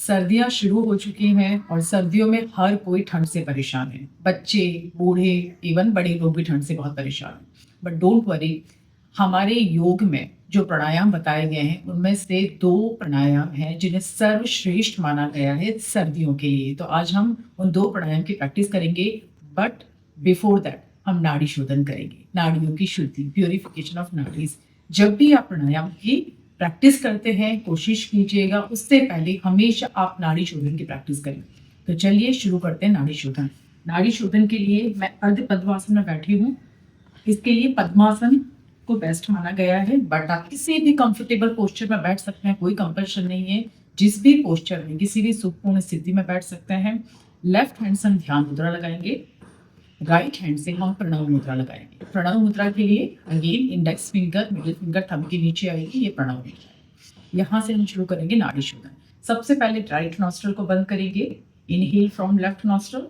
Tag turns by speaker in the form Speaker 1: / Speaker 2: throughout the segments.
Speaker 1: सर्दियाँ शुरू हो चुकी हैं और सर्दियों में हर कोई ठंड से परेशान है। बच्चे, बूढ़े, इवन बड़े लोग भी ठंड से बहुत परेशान हैं। बट डोंट वरी, हमारे योग में जो प्राणायाम बताए गए हैं, उनमें से 2 प्राणायाम हैं जिन्हें सर्वश्रेष्ठ माना गया है सर्दियों के लिए। तो आज हम उन 2 प्राणायाम की प्रैक्टिस करेंगे, बट बिफोर दैट हम नाड़ी शोधन करेंगे, नाड़ियों की शुद्धि, प्यूरिफिकेशन ऑफ नाड़ीज़। जब भी आप प्राणायाम की प्रैक्टिस करते हैं, कोशिश कीजिएगा उससे पहले हमेशा आप नाड़ी शोधन की प्रैक्टिस करें। तो चलिए शुरू करते हैं नाड़ी शोधन। नाड़ी शोधन के लिए मैं अर्ध पद्मासन में बैठी हूँ। इसके लिए पद्मासन को बेस्ट माना गया है, बट आप किसी भी कंफर्टेबल पोस्चर में बैठ सकते हैं, कोई कंपल्शन नहीं है। जिस भी पोस्चर में, किसी भी सुखपूर्ण स्थिति में बैठ सकते हैं। लेफ्ट हैंड से हम ध्यान मुद्रा लगाएंगे, राइट हैंड से हम प्रणव मुद्रा लगाएंगे। प्रणव मुद्रा के लिए again index finger, middle finger thumb के नीचे आएगी, ये प्रणव मुद्रा है। यहाँ से हम शुरू करेंगे नाड़ी शोधन। सबसे पहले राइट नॉस्ट्रल को बंद करेंगे। Inhale from left nostril,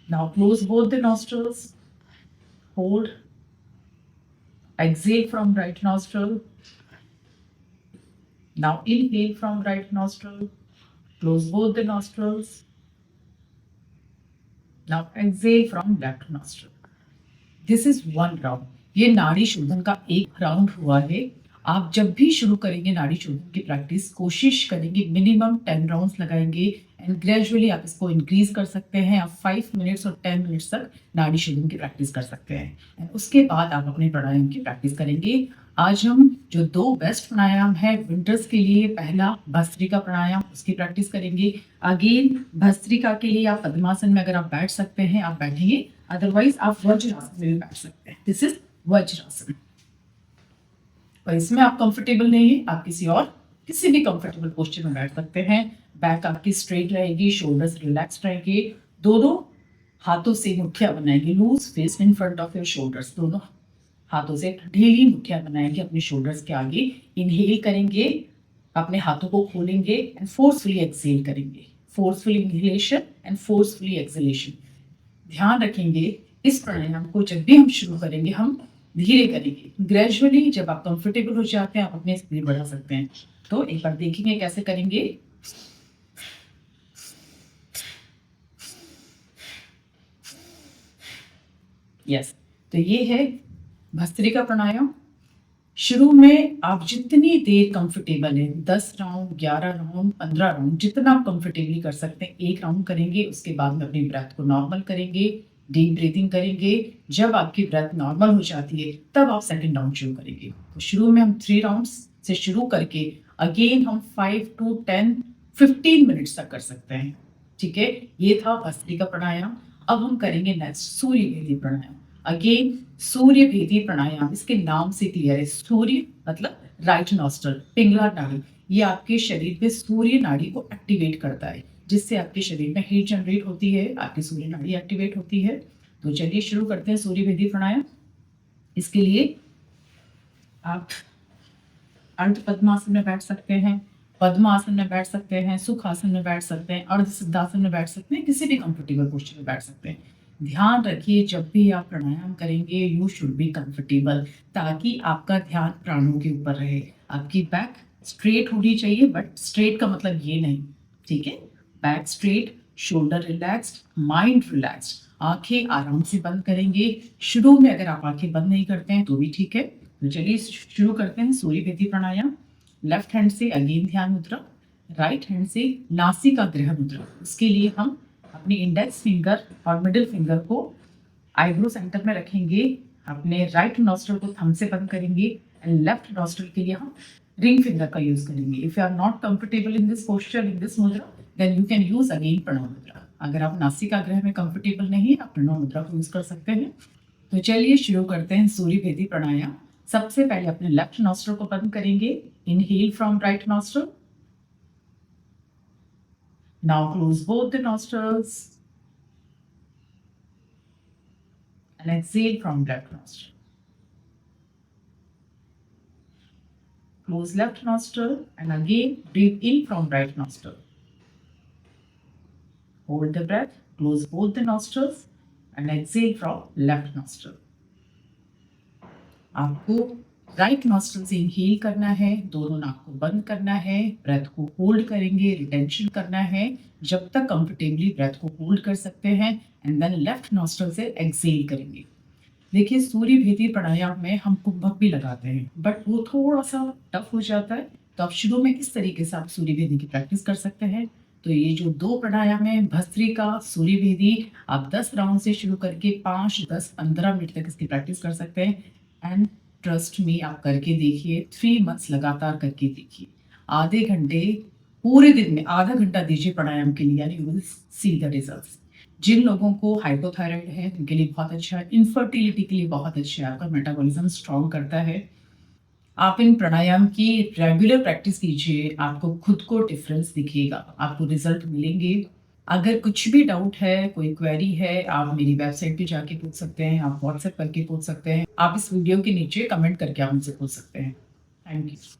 Speaker 1: now close both the nostrils, hold, exhale from right nostril, now inhale from right nostril, close both the nostrils, now exhale from left nostril. This is one round. ये नाड़ी शोधन का एक round हुआ है। आप जब भी शुरू करेंगे नाड़ी शोधन की प्रैक्टिस, कोशिश करेंगे मिनिमम 10 राउंड्स लगाएंगे एंड ग्रेजुअली आप इसको इंक्रीज कर सकते हैं। आप 5 मिनट्स और 10 मिनट्स तक नाड़ी शोधन की प्रैक्टिस कर सकते हैं एंड उसके बाद आप अपने प्राणायाम की प्रैक्टिस करेंगे। आज हम जो 2 बेस्ट प्राणायाम है विंटर्स के लिए, पहला भस्त्रिका प्राणायाम, उसकी प्रैक्टिस करेंगे। अगेन भस्त्रिका के लिए आप पद्मासन में अगर आप बैठ सकते हैं आप बैठेंगे, अदरवाइज आप वज्रासन में भी बैठ सकते हैं। This is vajrasana. और इसमें आप कंफर्टेबल नहीं है, आप किसी भी कंफर्टेबल पोस्चर में बैठ सकते हैं। बैक आपकी स्ट्रेट रहेगी, शोल्डर्स रिलैक्स रहेंगे। दोनों हाथों से मुठ्ठियां बनाएंगे, loose fist in front of your shoulders. दोनों हाथों से ढीली मुठ्ठियां बनाएंगे अपने शोल्डर्स के आगे। इनहेल करेंगे, अपने हाथों को खोलेंगे एंड फोर्सफुली एक्सहेल करेंगे। Forcefully inhalation and forcefully exhalation. ध्यान रखेंगे इस प्राणायाम को जब भी हम शुरू करेंगे हम धीरे करेंगे। ग्रेजुअली जब आप कंफर्टेबल हो जाते हैं आप अपनी स्पीड बढ़ा सकते हैं। तो एक बार देखेंगे कैसे करेंगे। यस, तो ये है भस्त्रिका प्राणायाम। शुरू में आप जितनी देर कंफर्टेबल है, 10 राउंड, 11 राउंड, 15 राउंड, जितना आप कंफर्टेबली कर सकते हैं, एक राउंड करेंगे। उसके बाद में अपनी ब्रेथ को नॉर्मल करेंगे, डीप ब्रीथिंग करेंगे। जब आपकी ब्रेथ नॉर्मल हो जाती है तब आप सेकंड राउंड शुरू करेंगे। तो शुरू में हम 3 राउंड्स से शुरू करके अगेन हम 5 to 10, 15 मिनट्स तक कर सकते हैं। ठीक है, ये था भस्त्रिका प्राणायाम। अब हम करेंगे नेक्स्ट सूर्य भेदी प्राणायाम। अगेन सूर्य भेदी प्राणायाम, इसके नाम से क्लियर है। सूर्य मतलब राइट नॉस्ट्रल, पिंगला नाड़ी। ये आपके शरीर में सूर्य नाड़ी को एक्टिवेट करता है, जिससे आपके शरीर में हीट जनरेट होती है, आपकी सूर्य नाड़ी एक्टिवेट होती है। तो चलिए शुरू करते हैं सूर्य भेदी प्राणायाम। इसके लिए आप अर्ध पद्मासन में बैठ सकते हैं, पद्मासन में बैठ सकते हैं, सुखासन में बैठ सकते हैं, अर्ध सिद्धासन में बैठ सकते हैं, किसी भी कंफर्टेबल पोस्चर में बैठ सकते हैं। ध्यान रखिए जब भी आप प्राणायाम करेंगे यू शुड बी कंफर्टेबल, ताकि आपका ध्यान प्राणों के ऊपर रहे। आपकी बैक स्ट्रेट होनी चाहिए, बट स्ट्रेट का मतलब ये नहीं, ठीक है। Back straight, shoulder relaxed, mind relaxed. आंखें आराम से बंद करेंगे। शुरू में अगर आप आंखें बंद नहीं करते हैं तो भी ठीक है। तो चलिए शुरू करते हैं सूर्य भेदी प्राणायाम। लेफ्ट हैंड से अगेन ध्यान मुद्रा, राइट हैंड से नासिका ग्रह मुद्रा। उसके लिए हम अपनी इंडेक्स फिंगर और मिडिल फिंगर को आईब्रो सेंटर में रखेंगे। अपने राइट नॉस्ट्रल को थंब से बंद करेंगे एंड लेफ्ट नॉस्ट्रल के लिए हम रिंग फिंगर का यूज करेंगे। If you are not comfortable in this posture, in this mudra, then you can use again Pranav mudra. अगर आप नासिका ग्रह में कंफर्टेबल नहीं है आप प्रणव मुद्रा को यूज कर सकते हैं। तो चलिए शुरू करते हैं सूर्य भेदी प्राणायाम। सबसे पहले अपने लेफ्ट नॉस्ट्रल को बंद करेंगे। Inhale from right nostril, now close both the nostrils and exhale from left nostril. Close left nostril and again breathe in from right nostril. Hold the breath, close both the nostrils and exhale from left nostril. आपको right nostril से inhale करना है, दोनों नाक को बंद करना है, ब्रेथ को होल्ड करेंगे, रिटेंशन करना है जब तक कंफर्टेबली ब्रेथ को होल्ड कर सकते हैं, एंड देन लेफ्ट नॉस्ट्रल से एक्सेल करेंगे। देखिए सूर्य भेदी प्राणायाम में हम कुंभक भी लगाते हैं, बट वो थोड़ा सा टफ हो जाता है, तो आप शुरू में इस तरीके से आप सूर्य भेदी की प्रैक्टिस कर सकते हैं। तो ये जो 2 प्राणायाम है भस्त्रिका, सूर्य भेदी, आप 10 राउंड से शुरू करके 5, 10, 15 मिनट तक इसकी प्रैक्टिस कर सकते हैं, एंड ट्रस्ट मी आप करके देखिए, 3 मंथ्स लगातार करके देखिए। आधे घंटे पूरे दिन में आधा घंटा दीजिए प्राणायाम के लिए, you will see the results. जिन लोगों को हाइपोथायराइड है उनके लिए बहुत अच्छा है, इनफर्टिलिटी के लिए बहुत अच्छा है, आपका मेटाबॉलिज्म स्ट्रॉन्ग करता है। आप इन प्राणायाम की रेगुलर प्रैक्टिस कीजिए, आपको खुद को डिफरेंस दिखेगा, आपको रिजल्ट मिलेंगे। अगर कुछ भी डाउट है, कोई क्वेरी है, आप मेरी वेबसाइट पे जाके पूछ सकते हैं, आप व्हाट्सएप करके पूछ सकते हैं, आप इस वीडियो के नीचे कमेंट करके आप मुझसे पूछ सकते हैं। Thank you.